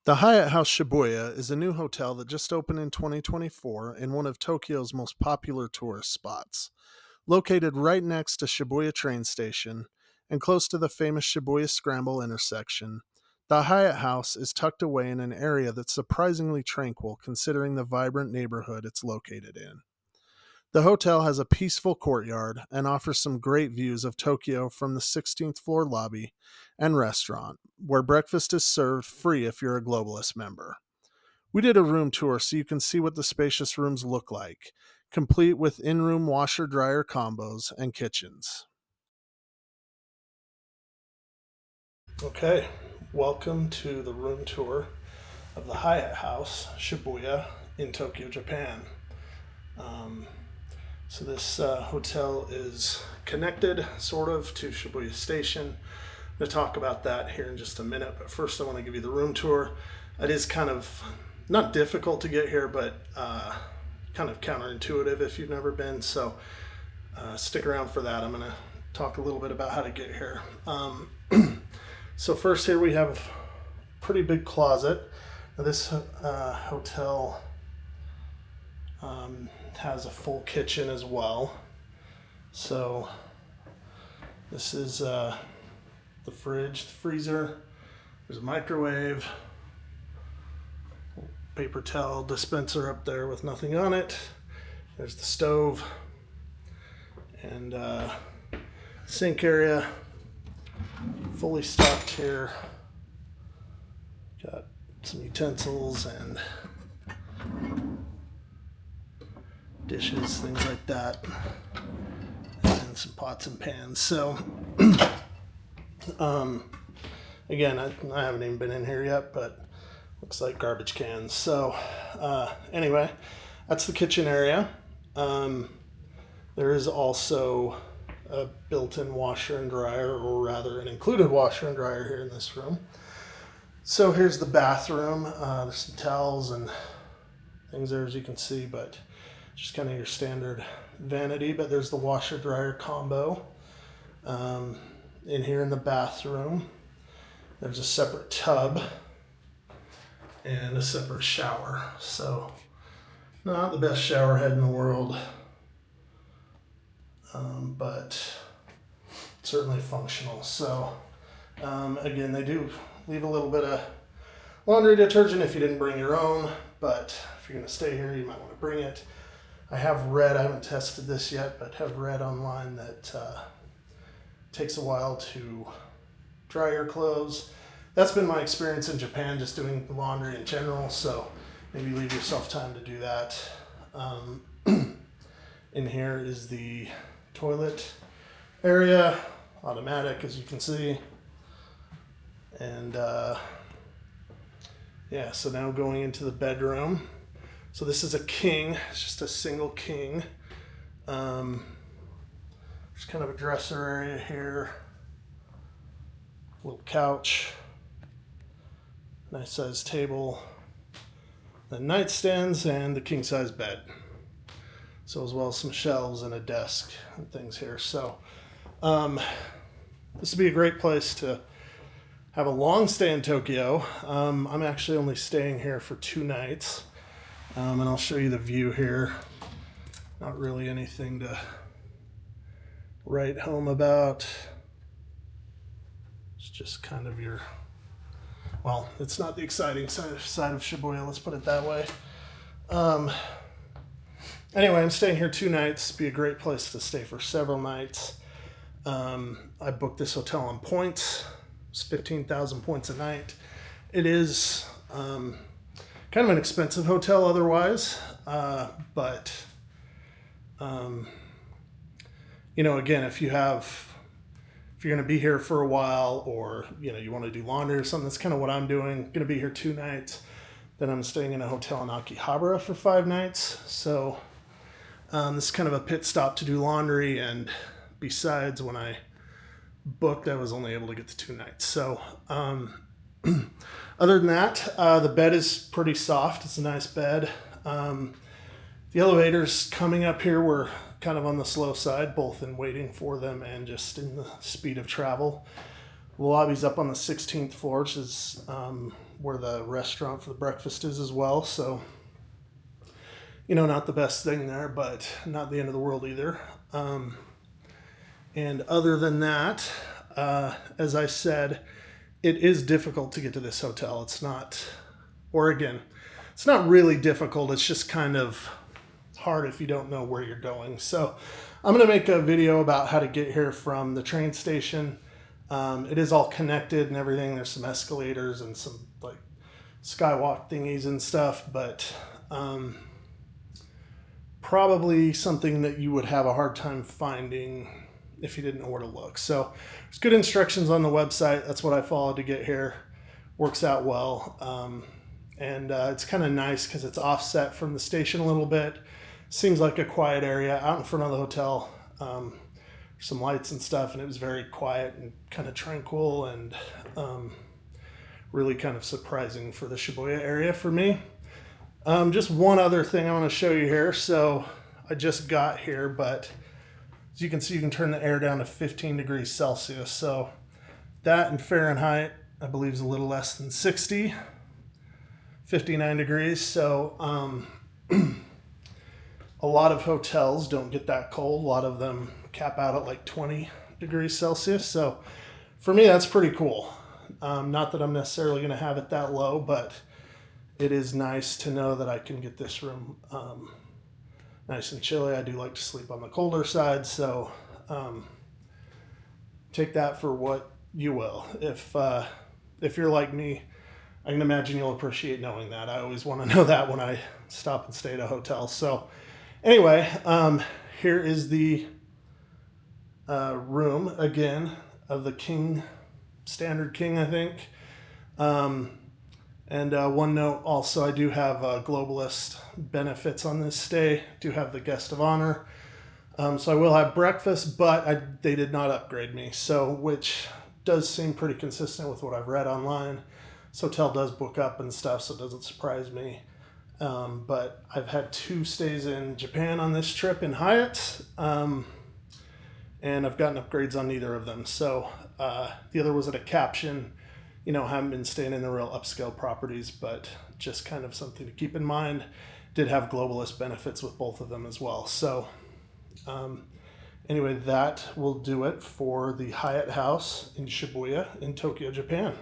The Hyatt House Shibuya is a new hotel that just opened in 2024 in one of Tokyo's most popular tourist spots. Located right next to Shibuya train station and close to the famous Shibuya Scramble intersection, the Hyatt House is tucked away in an area that's surprisingly tranquil considering the vibrant neighborhood it's located in. The hotel has a peaceful courtyard and offers some great views of Tokyo from the 16th floor lobby and restaurant, where breakfast is served free if you're a Globalist member. We did a room tour so you can see what the spacious rooms look like, complete with in room washer dryer combos and kitchens. Okay, welcome to the room tour of the Hyatt House Shibuya in Tokyo, Japan. So this hotel is connected, sort of, to Shibuya Station. I'm going to talk about that here in just a minute, but first I want to give you the room tour. It is kind of not difficult to get here, but kind of counterintuitive if you've never been, so stick around for that. I'm going to talk a little bit about how to get here. So first here we have a pretty big closet. Now this hotel has a full kitchen as well. So this is the fridge, the freezer. There's a microwave, paper towel dispenser up there with nothing on it. There's the stove and sink area. Fully stocked here. Got some utensils and dishes, things like that, and some pots and pans. So again, I haven't even been in here yet, but looks like garbage cans. So anyway, that's the kitchen area. There is also a built-in washer and dryer, or rather an included washer and dryer here in this room. So here's the bathroom. There's some towels and things there, as you can see, but just kind of your standard vanity. But there's the washer dryer combo. In here in the bathroom, there's a separate tub and a separate shower. So not the best shower head in the world, but certainly functional. So again, they do leave a little bit of laundry detergent if you didn't bring your own, but if you're going to stay here, you might want to bring it. I have read, I haven't tested this yet, but have read online that takes a while to dry your clothes. That's been my experience in Japan, just doing laundry in general, so maybe leave yourself time to do that. In here is the toilet area, automatic, as you can see. And yeah, so now going into the bedroom. So this is a king, it's just a single king. There's kind of a dresser area here, little couch, nice size table, then nightstands and the king size bed. So as well as some shelves and a desk and things here. So this would be a great place to have a long stay in Tokyo. I'm actually only staying here for 2 nights. And I'll show you the view here. Not really anything to write home about. It's just kind of your, well, it's not the exciting side of Shibuya, let's put it that way. Anyway, I'm staying here 2 nights. Be a great place to stay for several nights. I booked this hotel on points. It's 15,000 points a night. It is kind of an expensive hotel otherwise, but you know, again, if you're going to be here for a while, or you want to do laundry or something, that's kind of what I'm doing. Going to be here 2 nights, then I'm staying in a hotel in Akihabara for 5 nighs. So this is kind of a pit stop to do laundry, and besides, when I booked, I was only able to get to 2 nights. So other than that, the bed is pretty soft. It's a nice bed. The elevators coming up here were kind of on the slow side, both in waiting for them and just in the speed of travel. The lobby's up on the 16th floor, which is where the restaurant for the breakfast is as well. So, not the best thing there, but not the end of the world either. And other than that, as I said, it is difficult to get to this hotel. It's not really difficult. It's just kind of hard if you don't know where you're going. So I'm going to make a video about how to get here from the train station. It is all connected and everything. There's some escalators and some like skywalk thingies and stuff, but probably something that you would have a hard time finding if you didn't know where to look. So there's good instructions on the website. That's what I followed to get here. Works out well. And it's kind of nice because it's offset from the station a little bit. Seems like a quiet area out in front of the hotel. Some lights and stuff, and it was very quiet and kind of tranquil and really kind of surprising for the Shibuya area for me. Just one other thing I want to show you here. So I just got here, but as you can see, you can turn the air down to 15 degrees Celsius. So that in Fahrenheit, I believe, is a little less than 60, 59 degrees. So a lot of hotels don't get that cold. A lot of them cap out at like 20 degrees Celsius. So for me, that's pretty cool. Not that I'm necessarily going to have it that low, but it is nice to know that I can get this room nice and chilly. I do like to sleep on the colder side, so take that for what you will. If you're like me, I can imagine you'll appreciate knowing that. I always want to know that when I stop and stay at a hotel. So anyway, here is the room again of the King, standard King, I think. And one note also, I do have globalist benefits on this stay. Do have the guest of honor. So I will have breakfast, but they did not upgrade me. So, which does seem pretty consistent with what I've read online. This hotel does book up and stuff, so it doesn't surprise me. But I've had 2 stays in Japan on this trip in Hyatt. And I've gotten upgrades on neither of them. So the other was at a caption. Haven't been staying in the real upscale properties, but just kind of something to keep in mind. Did have globalist benefits with both of them as well. So anyway, that will do it for the Hyatt House in Shibuya in Tokyo, Japan.